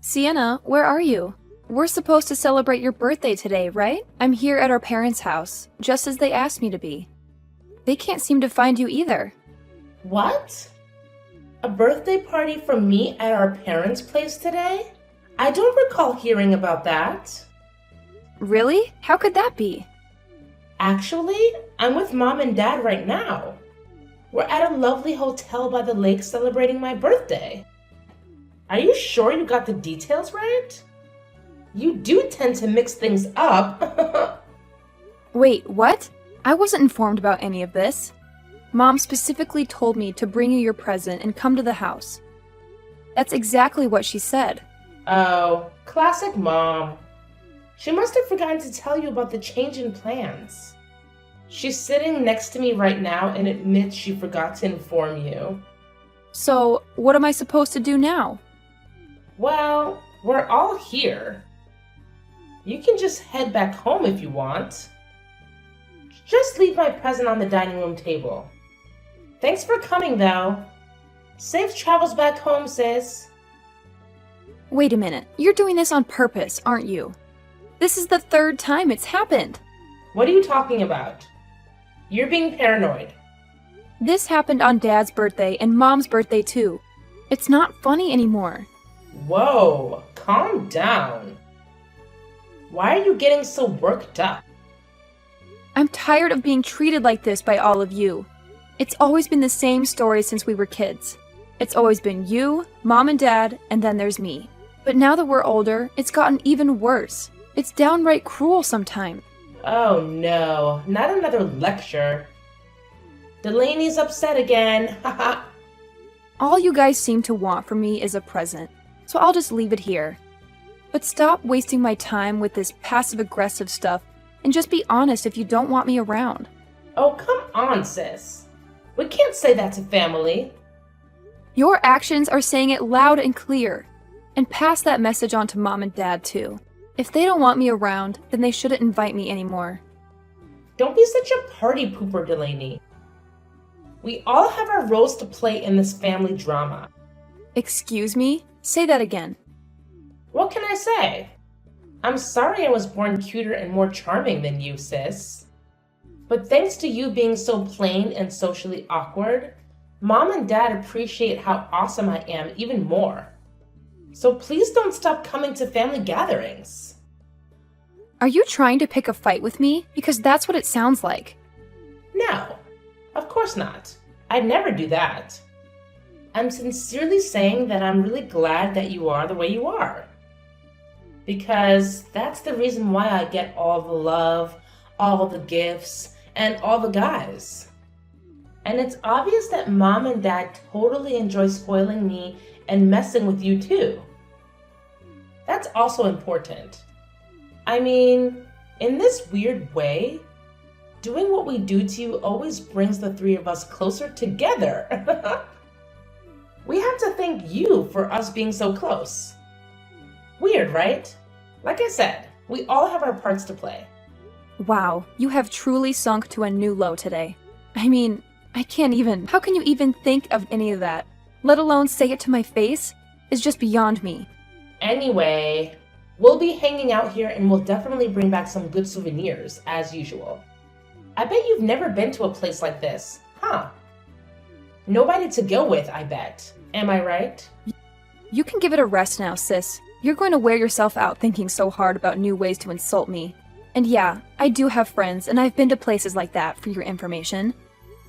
Sienna, where are you? We're supposed to celebrate your birthday today, right? I'm here at our parents' house, just as they asked me to be. They can't seem to find you either. What? A birthday party for me at our parents' place today? I don't recall hearing about that. Really? How could that be? Actually, I'm with Mom and Dad right now. We're at a lovely hotel by the lake celebrating my birthday. Are you sure you got the details right? You do tend to mix things up. Wait, what? I wasn't informed about any of this. Mom specifically told me to bring you your present and come to the house. That's exactly what she said. Oh, classic Mom. She must have forgotten to tell you about the change in plans. She's sitting next to me right now and admits she forgot to inform you. So, what am I supposed to do now? Well, we're all here. You can just head back home if you want. Just leave my present on the dining room table. Thanks for coming, though. Safe travels back home, sis. Wait a minute, you're doing this on purpose, aren't you? This is the third time it's happened. What are you talking about? You're being paranoid. This happened on Dad's birthday and Mom's birthday too. It's not funny anymore. Whoa, calm down. Why are you getting so worked up? I'm tired of being treated like this by all of you. It's always been the same story since we were kids. It's always been you, Mom and Dad, and then there's me. But now that we're older, it's gotten even worse. It's downright cruel sometimes. Oh no, not another lecture. Delaney's upset again, haha. All you guys seem to want from me is a present, so I'll just leave it here. But stop wasting my time with this passive-aggressive stuff and just be honest if you don't want me around. Oh, come on, sis. We can't say that to family. Your actions are saying it loud and clear. And pass that message on to Mom and Dad, too. If they don't want me around, then they shouldn't invite me anymore. Don't be such a party pooper, Delaney. We all have our roles to play in this family drama. Excuse me? Say that again. What can I say? I'm sorry I was born cuter and more charming than you, sis. But thanks to you being so plain and socially awkward, Mom and Dad appreciate how awesome I am even more. So please don't stop coming to family gatherings. Are you trying to pick a fight with me? Because that's what it sounds like. No, of course not. I'd never do that. I'm sincerely saying that I'm really glad that you are the way you are. Because that's the reason why I get all the love, all the gifts, and all the guys. And it's obvious that Mom and Dad totally enjoy spoiling me and messing with you too. That's also important. I mean, in this weird way, doing what we do to you always brings the three of us closer together. We have to thank you for us being so close. Weird, right? Like I said, we all have our parts to play. Wow, you have truly sunk to a new low today. I mean, how can you even think of any of that? Let alone say it to my face? Is just beyond me. Anyway, we'll be hanging out here and we'll definitely bring back some good souvenirs, as usual. I bet you've never been to a place like this, huh? Nobody to go with, I bet. Am I right? You can give it a rest now, sis. You're going to wear yourself out thinking so hard about new ways to insult me. And yeah, I do have friends, and I've been to places like that, for your information.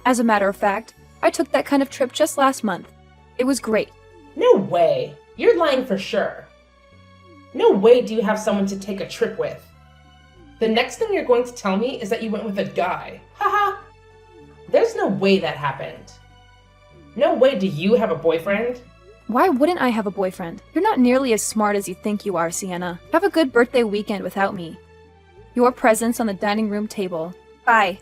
As a matter of fact, I took that kind of trip just last month. It was great. No way. You're lying for sure. No way do you have someone to take a trip with. The next thing you're going to tell me is that you went with a guy. Haha. There's no way that happened. No way do you have a boyfriend? Why wouldn't I have a boyfriend? You're not nearly as smart as you think you are, Sienna. Have a good birthday weekend without me. Your presents on the dining room table. Bye.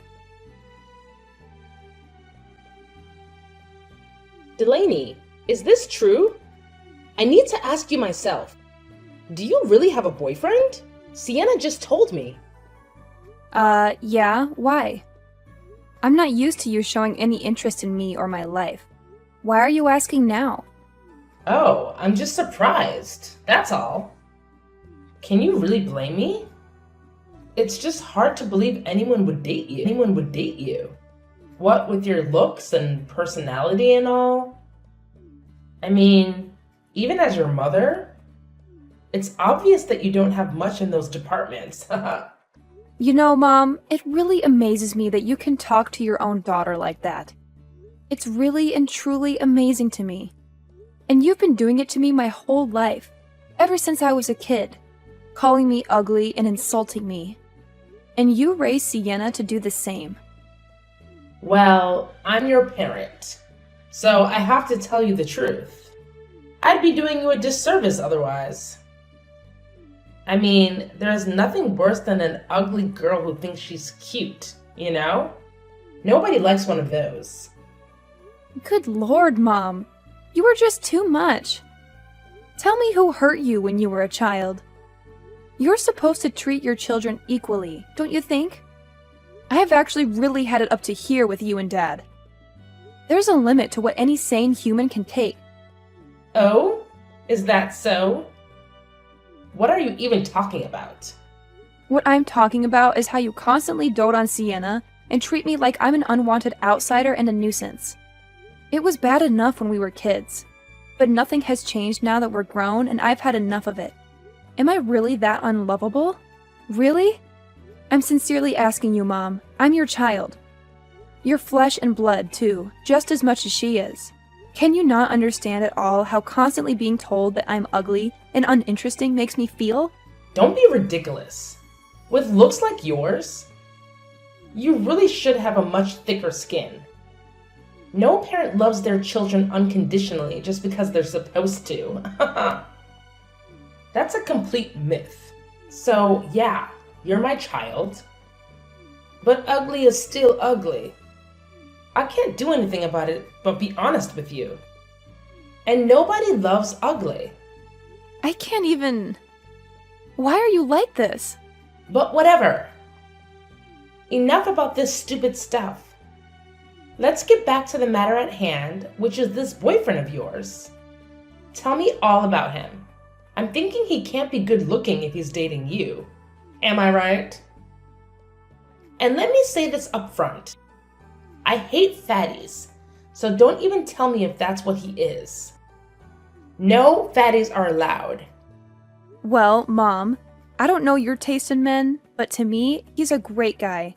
Delaney, is this true? I need to ask you myself. Do you really have a boyfriend? Sienna just told me. Yeah, why? I'm not used to you showing any interest in me or my life. Why are you asking now? Oh, I'm just surprised. That's all. Can you really blame me? It's just hard to believe anyone would date you. Anyone would date you. What with your looks and personality and all? I mean, even as your mother, it's obvious that you don't have much in those departments. You know, Mom, it really amazes me that you can talk to your own daughter like that. It's really and truly amazing to me. And you've been doing it to me my whole life, ever since I was a kid, calling me ugly and insulting me. And you raised Sienna to do the same. Well, I'm your parent, so I have to tell you the truth. I'd be doing you a disservice otherwise. I mean, there's nothing worse than an ugly girl who thinks she's cute, you know? Nobody likes one of those. Good Lord, Mom. You were just too much. Tell me who hurt you when you were a child. You're supposed to treat your children equally, don't you think? I have actually really had it up to here with you and Dad. There's a limit to what any sane human can take. Oh? Is that so? What are you even talking about? What I'm talking about is how you constantly dote on Sienna and treat me like I'm an unwanted outsider and a nuisance. It was bad enough when we were kids, but nothing has changed now that we're grown and I've had enough of it. Am I really that unlovable? Really? I'm sincerely asking you, Mom. I'm your child. You're flesh and blood, too, just as much as she is. Can you not understand at all how constantly being told that I'm ugly and uninteresting makes me feel? Don't be ridiculous. With looks like yours, you really should have a much thicker skin. No parent loves their children unconditionally just because they're supposed to. That's a complete myth. So, yeah, you're my child. But ugly is still ugly. I can't do anything about it but be honest with you. And nobody loves ugly. I can't even... Why are you like this? But whatever. Enough about this stupid stuff. Let's get back to the matter at hand, which is this boyfriend of yours. Tell me all about him. I'm thinking he can't be good looking if he's dating you. Am I right? And let me say this up front. I hate fatties, so don't even tell me if that's what he is. No fatties are allowed. Well, Mom, I don't know your taste in men, but to me, he's a great guy.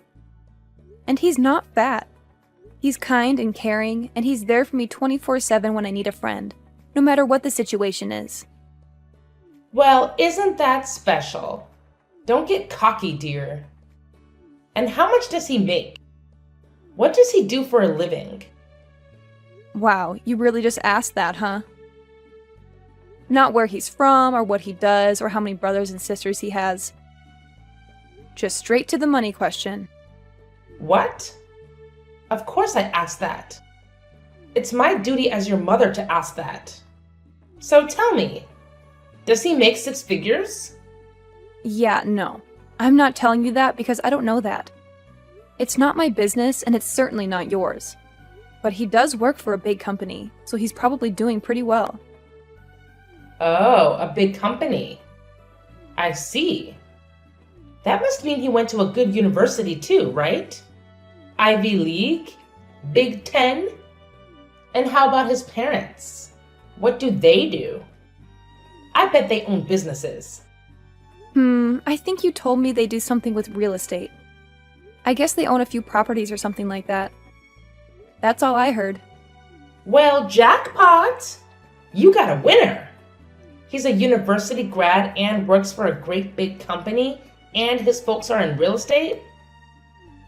And he's not fat. He's kind and caring, and he's there for me 24/7 when I need a friend, no matter what the situation is. Well, isn't that special? Don't get cocky, dear. And how much does he make? What does he do for a living? Wow, you really just asked that, huh? Not where he's from, or what he does, or how many brothers and sisters he has. Just straight to the money question. What? Of course I asked that. It's my duty as your mother to ask that. So tell me, does he make 6 figures? Yeah, no. I'm not telling you that because I don't know that. It's not my business, and it's certainly not yours. But he does work for a big company, so he's probably doing pretty well. Oh, a big company. I see. That must mean he went to a good university too, right? Ivy League? Big Ten? And how about his parents? What do they do? I bet they own businesses. I think you told me they do something with real estate. I guess they own a few properties or something like that. That's all I heard. Well, jackpot! You got a winner! He's a university grad and works for a great big company, and his folks are in real estate?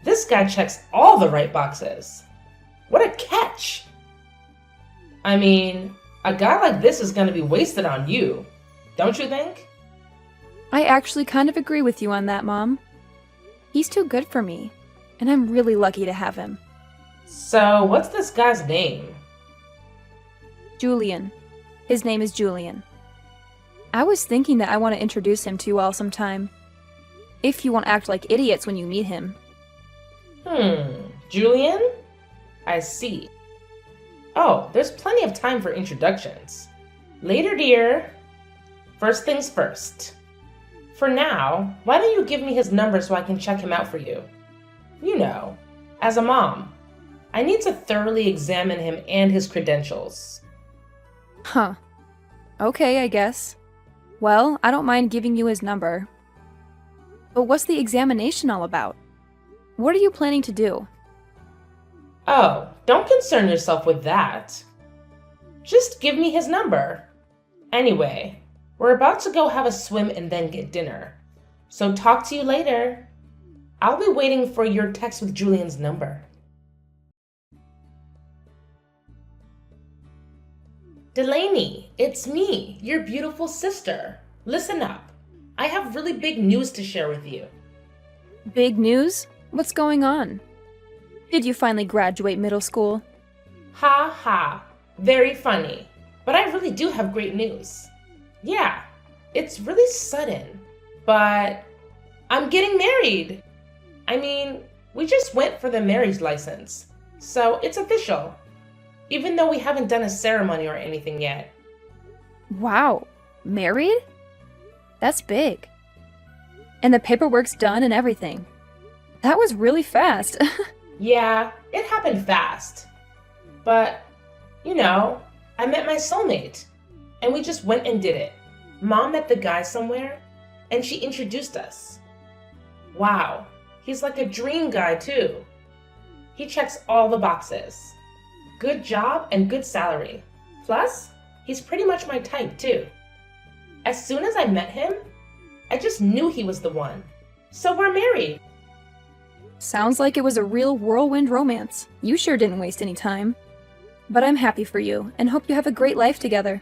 This guy checks all the right boxes. What a catch! I mean, a guy like this is going to be wasted on you, don't you think? I actually kind of agree with you on that, Mom. He's too good for me, and I'm really lucky to have him. So, what's this guy's name? Julian. His name is Julian. I was thinking that I want to introduce him to you all sometime. If you won't act like idiots when you meet him. Julian? I see. Oh, there's plenty of time for introductions. Later, dear. First things first. For now, why don't you give me his number so I can check him out for you? You know, as a mom, I need to thoroughly examine him and his credentials. Huh. Okay, I guess. Well, I don't mind giving you his number. But what's the examination all about? What are you planning to do? Oh, don't concern yourself with that. Just give me his number. Anyway, we're about to go have a swim and then get dinner. So talk to you later. I'll be waiting for your text with Julian's number. Delaney, it's me, your beautiful sister. Listen up. I have really big news to share with you. Big news? What's going on? Did you finally graduate middle school? Ha ha. Very funny. But I really do have great news. Yeah, it's really sudden, but I'm getting married. I mean, we just went for the marriage license, so it's official, even though we haven't done a ceremony or anything yet. Wow, married? That's big. And the paperwork's done and everything. That was really fast. Yeah, it happened fast. But, you know, I met my soulmate, and we just went and did it. Mom met the guy somewhere, and she introduced us. Wow, he's like a dream guy too. He checks all the boxes. Good job and good salary. Plus, he's pretty much my type too. As soon as I met him, I just knew he was the one. So we're married. Sounds like it was a real whirlwind romance. You sure didn't waste any time. But I'm happy for you, and hope you have a great life together.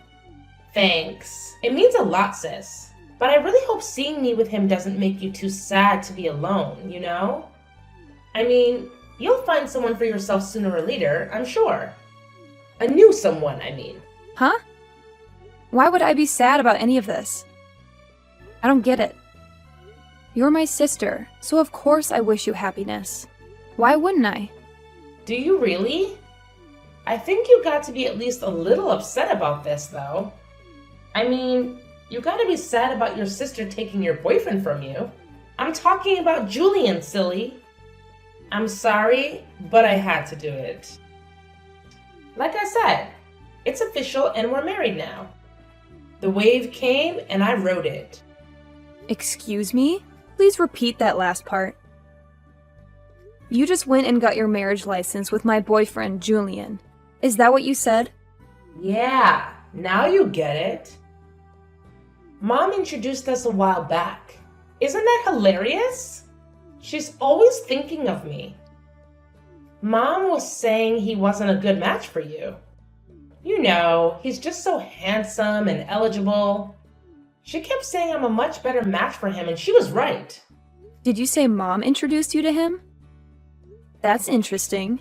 Thanks. It means a lot, sis. But I really hope seeing me with him doesn't make you too sad to be alone, you know? I mean, you'll find someone for yourself sooner or later, I'm sure. A new someone, I mean. Huh? Why would I be sad about any of this? I don't get it. You're my sister, so of course I wish you happiness. Why wouldn't I? Do you really? I think you got to be at least a little upset about this, though. I mean, you gotta be sad about your sister taking your boyfriend from you. I'm talking about Julian, silly. I'm sorry, but I had to do it. Like I said, it's official and we're married now. The wave came and I rode it. Excuse me? Please repeat that last part. You just went and got your marriage license with my boyfriend, Julian. Is that what you said? Yeah, now you get it. Mom introduced us a while back. Isn't that hilarious? She's always thinking of me. Mom was saying he wasn't a good match for you. You know, he's just so handsome and eligible. She kept saying I'm a much better match for him, and she was right. Did you say Mom introduced you to him? That's interesting.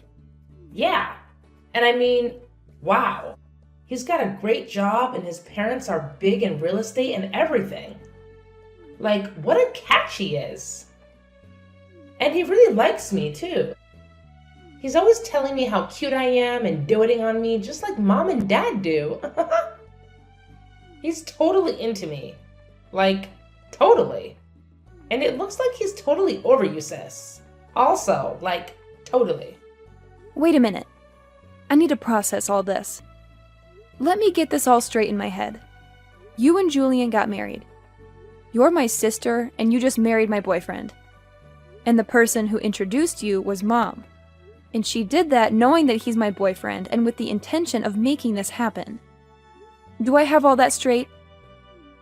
Yeah, and I mean, wow. He's got a great job, and his parents are big in real estate and everything. Like, what a catch he is. And he really likes me, too. He's always telling me how cute I am and doting on me, just like Mom and Dad do. He's totally into me. Like, totally. And it looks like he's totally over you, sis. Also, like, totally. Wait a minute. I need to process all this. Let me get this all straight in my head. You and Julian got married. You're my sister, and you just married my boyfriend. And the person who introduced you was Mom. And she did that knowing that he's my boyfriend and with the intention of making this happen. Do I have all that straight?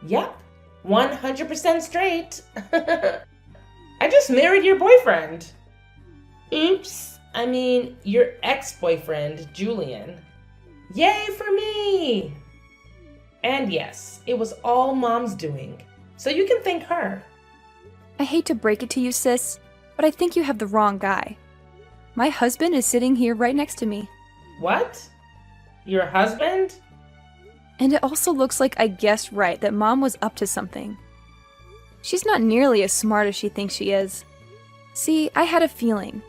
Yep, 100% straight. I just married your boyfriend. Oops, I mean your ex-boyfriend, Julian. Yay for me! And yes, it was all Mom's doing, so you can thank her. I hate to break it to you, sis, but I think you have the wrong guy. My husband is sitting here right next to me. What? Your husband? And it also looks like I guessed right that Mom was up to something. She's not nearly as smart as she thinks she is. See, I had a feeling.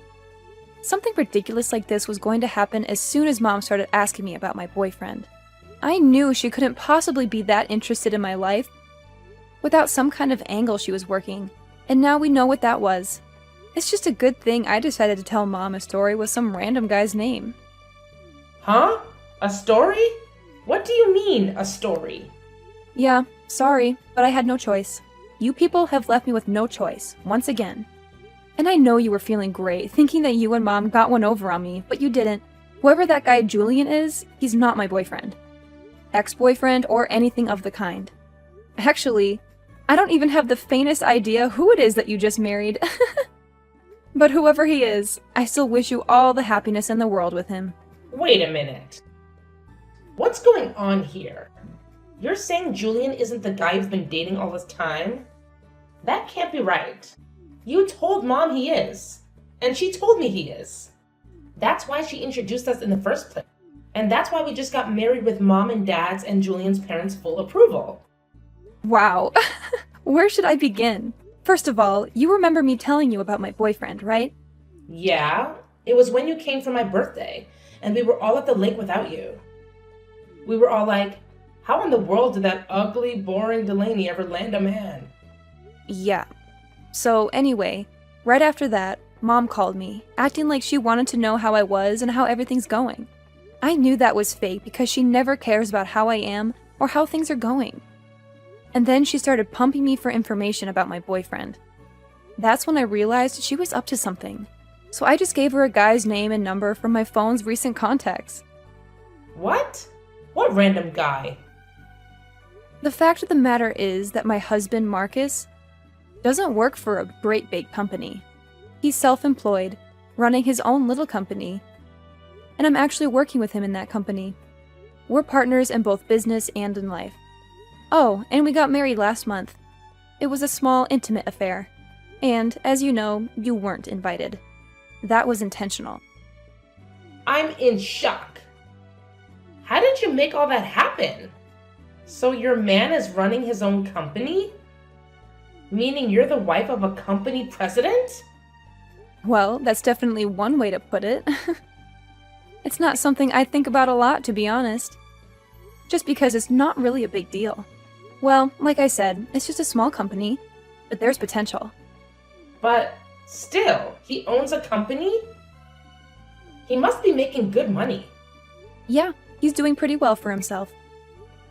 Something ridiculous like this was going to happen as soon as Mom started asking me about my boyfriend. I knew she couldn't possibly be that interested in my life without some kind of angle she was working, and now we know what that was. It's just a good thing I decided to tell Mom a story with some random guy's name. Huh? A story? What do you mean, a story? Yeah, sorry, but I had no choice. You people have left me with no choice, once again. And I know you were feeling great, thinking that you and Mom got one over on me, but you didn't. Whoever that guy Julian is, he's not my boyfriend. Ex-boyfriend, or anything of the kind. Actually, I don't even have the faintest idea who it is that you just married. But whoever he is, I still wish you all the happiness in the world with him. Wait a minute. What's going on here? You're saying Julian isn't the guy you've been dating all this time? That can't be right. You told Mom he is, and she told me he is. That's why she introduced us in the first place. And that's why we just got married with Mom and Dad's and Julian's parents' full approval. Wow. Where should I begin? First of all, you remember me telling you about my boyfriend, right? Yeah, it was when you came for my birthday, and we were all at the lake without you. We were all like, how in the world did that ugly, boring Delaney ever land a man? Yeah. So anyway, right after that, Mom called me, acting like she wanted to know how I was and how everything's going. I knew that was fake because she never cares about how I am or how things are going. And then she started pumping me for information about my boyfriend. That's when I realized she was up to something. So I just gave her a guy's name and number from my phone's recent contacts. What? What random guy? The fact of the matter is that my husband, Marcus, doesn't work for a great big company. He's self-employed, running his own little company, and I'm actually working with him in that company. We're partners in both business and in life. Oh, and we got married last month. It was a small, intimate affair. And, as you know, you weren't invited. That was intentional. I'm in shock. How did you make all that happen? So your man is running his own company? Meaning you're the wife of a company president? Well, that's definitely one way to put it. It's not something I think about a lot, to be honest. Just because it's not really a big deal. Well, like I said, it's just a small company, but there's potential. But still, he owns a company? He must be making good money. Yeah, he's doing pretty well for himself.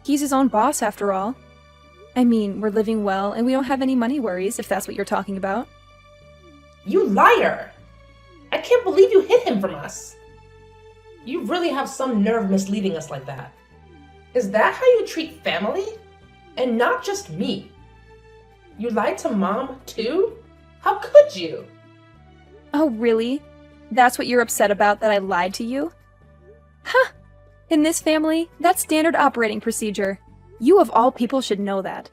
He's his own boss, after all. I mean, we're living well, and we don't have any money worries, if that's what you're talking about. You liar! I can't believe you hid him from us. You really have some nerve misleading us like that. Is that how you treat family? And not just me. You lied to Mom, too? How could you? Oh, really? That's what you're upset about, that I lied to you? Huh! In this family, that's standard operating procedure. You of all people should know that.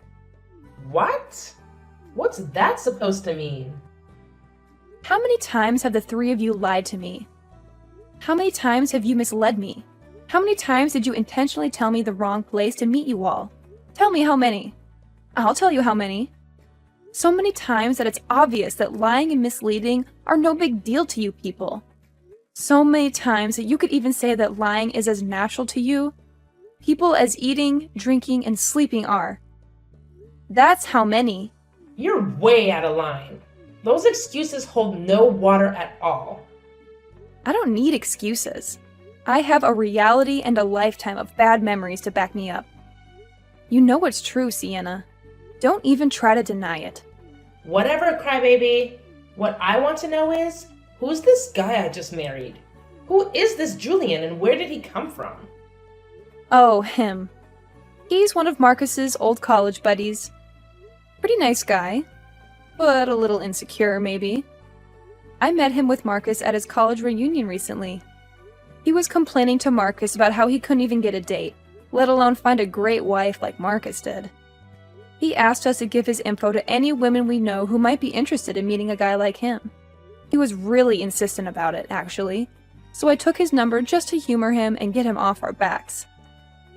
What? What's that supposed to mean? How many times have the three of you lied to me? How many times have you misled me? How many times did you intentionally tell me the wrong place to meet you all? Tell me how many. I'll tell you how many. So many times that it's obvious that lying and misleading are no big deal to you people. So many times that you could even say that lying is as natural to you, people as eating, drinking, and sleeping are. That's how many. You're way out of line. Those excuses hold no water at all. I don't need excuses. I have a reality and a lifetime of bad memories to back me up. You know it's true, Sienna. Don't even try to deny it. Whatever, crybaby. What I want to know is, who's this guy I just married? Who is this Julian and where did he come from? Oh, him. He's one of Marcus's old college buddies. Pretty nice guy, but a little insecure, maybe. I met him with Marcus at his college reunion recently. He was complaining to Marcus about how he couldn't even get a date, let alone find a great wife like Marcus did. He asked us to give his info to any women we know who might be interested in meeting a guy like him. He was really insistent about it, actually, so I took his number just to humor him and get him off our backs.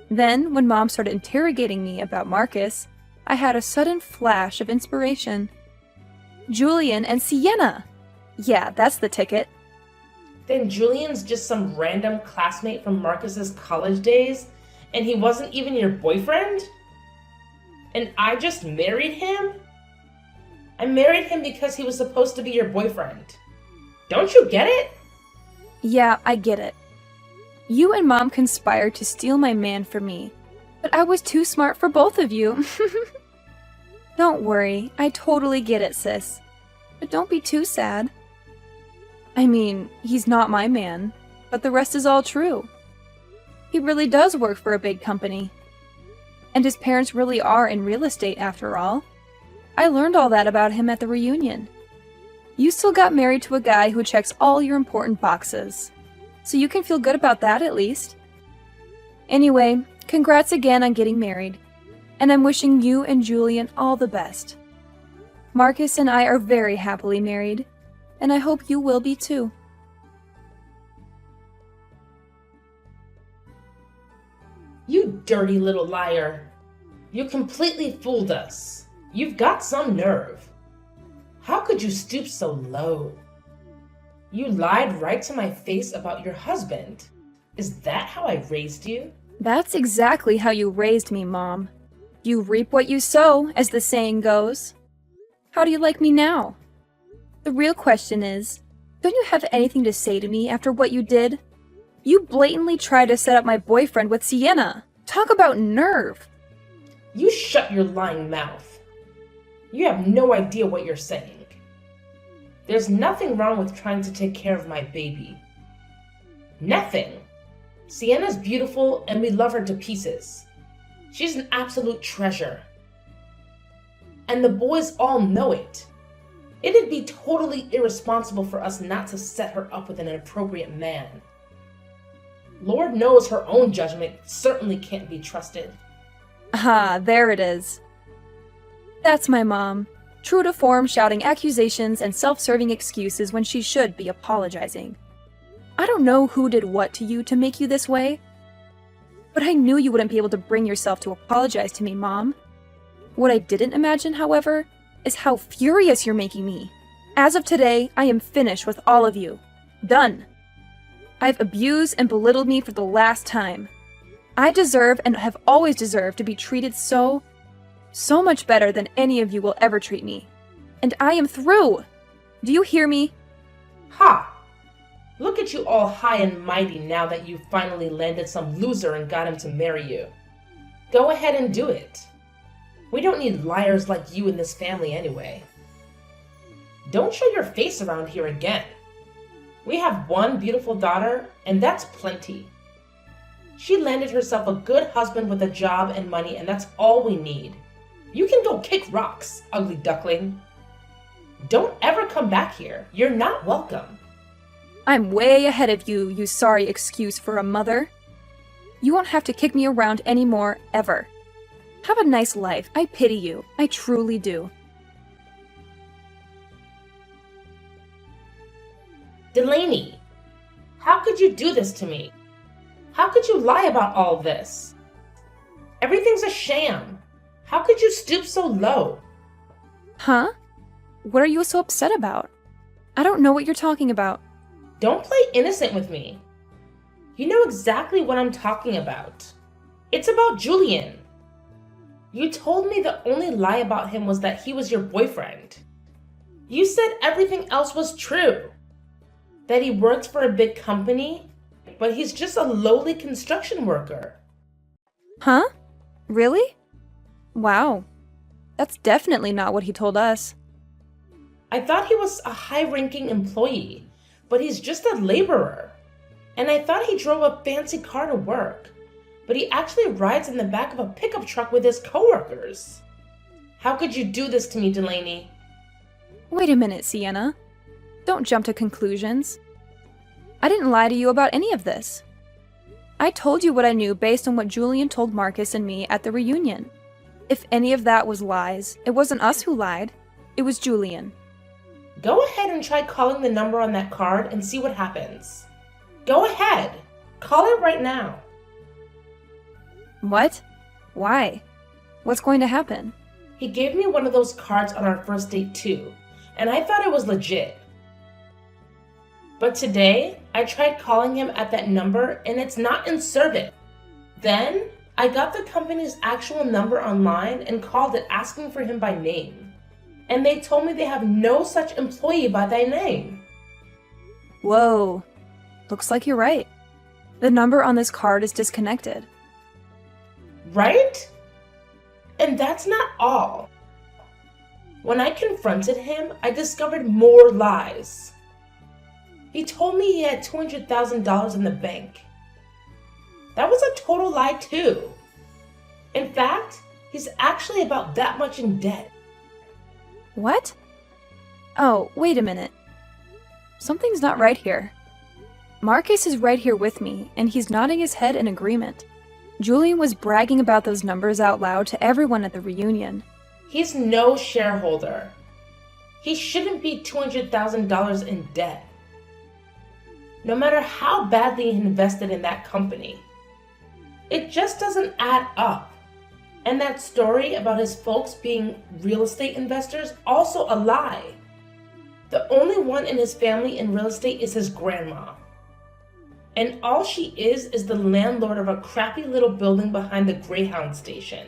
Then, when Mom started interrogating me about Marcus, I had a sudden flash of inspiration. Julian and Sienna! Yeah, that's the ticket. Then Julian's just some random classmate from Marcus's college days, And he wasn't even your boyfriend? And I just married him? I married him because he was supposed to be your boyfriend. Don't you get it? Yeah, I get it. You and Mom conspired to steal my man from me, but I was too smart for both of you. Don't worry, I totally get it, sis. But don't be too sad. I mean, he's not my man, but the rest is all true. He really does work for a big company. And his parents really are in real estate after all. I learned all that about him at the reunion. You still got married to a guy who checks all your important boxes. So you can feel good about that at least. Anyway, congrats again on getting married. And I'm wishing you and Julian all the best. Marcus and I are very happily married, and I hope you will be too. You dirty little liar. You completely fooled us. You've got some nerve. How could you stoop so low? You lied right to my face about your husband. Is that how I raised you? That's exactly how you raised me, Mom. You reap what you sow, as the saying goes. How do you like me now? The real question is, don't you have anything to say to me after what you did? You blatantly tried to set up my boyfriend with Sienna. Talk about nerve. You shut your lying mouth. You have no idea what you're saying. There's nothing wrong with trying to take care of my baby. Nothing. Sienna's beautiful and we love her to pieces. She's an absolute treasure. And the boys all know it. It'd be totally irresponsible for us not to set her up with an appropriate man. Lord knows her own judgment certainly can't be trusted. Ah, there it is. That's my mom. True to form, shouting accusations and self-serving excuses when she should be apologizing. I don't know who did what to you to make you this way, but I knew you wouldn't be able to bring yourself to apologize to me, Mom. What I didn't imagine, however, is how furious you're making me. As of today, I am finished with all of you. Done. I've abused and belittled me for the last time. I deserve and have always deserved to be treated so much better than any of you will ever treat me. And I am through. Do you hear me? Ha! Look at you all high and mighty now that you've finally landed some loser and got him to marry you. Go ahead and do it. We don't need liars like you in this family anyway. Don't show your face around here again. We have one beautiful daughter, and that's plenty. She landed herself a good husband with a job and money, and that's all we need. You can go kick rocks, ugly duckling. Don't ever come back here. You're not welcome. I'm way ahead of you, you sorry excuse for a mother. You won't have to kick me around anymore, ever. Have a nice life. I pity you. I truly do. Delaney, how could you do this to me? How could you lie about all this? Everything's a sham. How could you stoop so low? Huh? What are you so upset about? I don't know what you're talking about. Don't play innocent with me. You know exactly what I'm talking about. It's about Julian. You told me the only lie about him was that he was your boyfriend. You said everything else was true. That he worked for a big company, but he's just a lowly construction worker. Huh? Really? Wow. That's definitely not what he told us. I thought he was a high-ranking employee, but he's just a laborer. And I thought he drove a fancy car to work, but he actually rides in the back of a pickup truck with his coworkers. How could you do this to me, Delaney? Wait a minute, Sienna. Don't jump to conclusions. I didn't lie to you about any of this. I told you what I knew based on what Julian told Marcus and me at the reunion. If any of that was lies, it wasn't us who lied. It was Julian. Go ahead and try calling the number on that card and see what happens. Go ahead. Call it right now. What? Why? What's going to happen? He gave me one of those cards on our first date too, and I thought it was legit. But today, I tried calling him at that number and it's not in service. Then, I got the company's actual number online and called it asking for him by name. And they told me they have no such employee by that name. Whoa. Looks like you're right. The number on this card is disconnected. Right? And that's not all. When I confronted him, I discovered more lies. He told me he had $200,000 in the bank. That was a total lie too. In fact, he's actually about that much in debt. What? Oh, wait a minute. Something's not right here. Marcus is right here with me, and he's nodding his head in agreement. Julian was bragging about those numbers out loud to everyone at the reunion. He's no shareholder. He shouldn't be $200,000 in debt. No matter how badly he invested in that company. It just doesn't add up. And that story about his folks being real estate investors, also a lie. The only one in his family in real estate is his grandma. And all she is the landlord of a crappy little building behind the Greyhound station.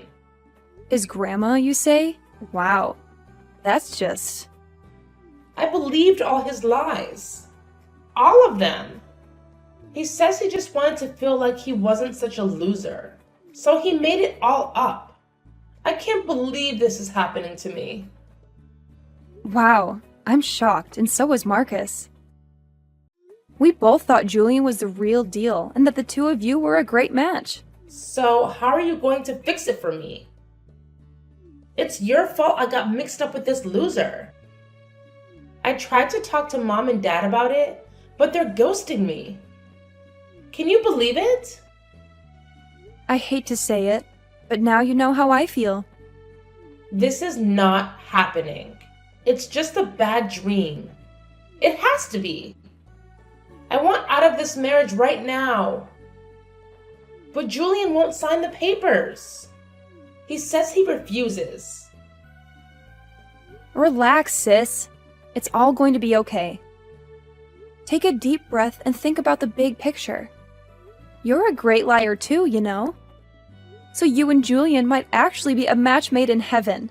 His grandma, you say? Wow. That's just... I believed all his lies. All of them. He says he just wanted to feel like he wasn't such a loser. So he made it all up. I can't believe this is happening to me. Wow. I'm shocked, and so was Marcus. We both thought Julian was the real deal, and that the two of you were a great match. So how are you going to fix it for me? It's your fault I got mixed up with this loser. I tried to talk to Mom and Dad about it, but they're ghosting me. Can you believe it? I hate to say it, but now you know how I feel. This is not happening. It's just a bad dream. It has to be. I want out of this marriage right now. But Julian won't sign the papers. He says he refuses. Relax, sis. It's all going to be okay. Take a deep breath and think about the big picture. You're a great liar too, you know. So you and Julian might actually be a match made in heaven.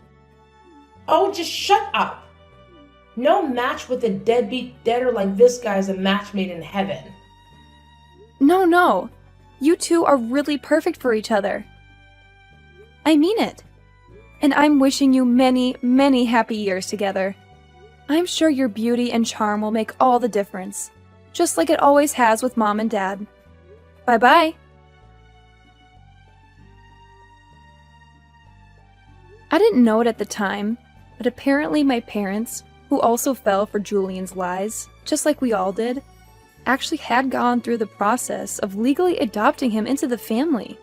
Oh, just shut up. No match with a deadbeat debtor like this guy is a match made in heaven. No. You two are really perfect for each other. I mean it. And I'm wishing you many, many happy years together. I'm sure your beauty and charm will make all the difference, just like it always has with Mom and Dad. Bye-bye. I didn't know it at the time, but apparently my parents, who also fell for Julian's lies, just like we all did, actually had gone through the process of legally adopting him into the family.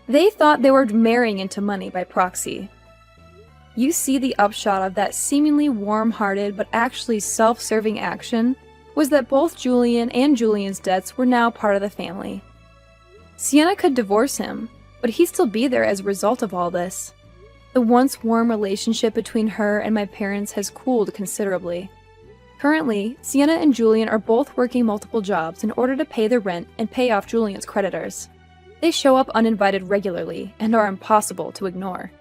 They thought they were marrying into money by proxy. You see, the upshot of that seemingly warm-hearted but actually self-serving action was that both Julian and Julian's debts were now part of the family. Sienna could divorce him, but he'd still be there as a result of all this. The once warm relationship between her and my parents has cooled considerably. Currently, Sienna and Julian are both working multiple jobs in order to pay the rent and pay off Julian's creditors. They show up uninvited regularly and are impossible to ignore.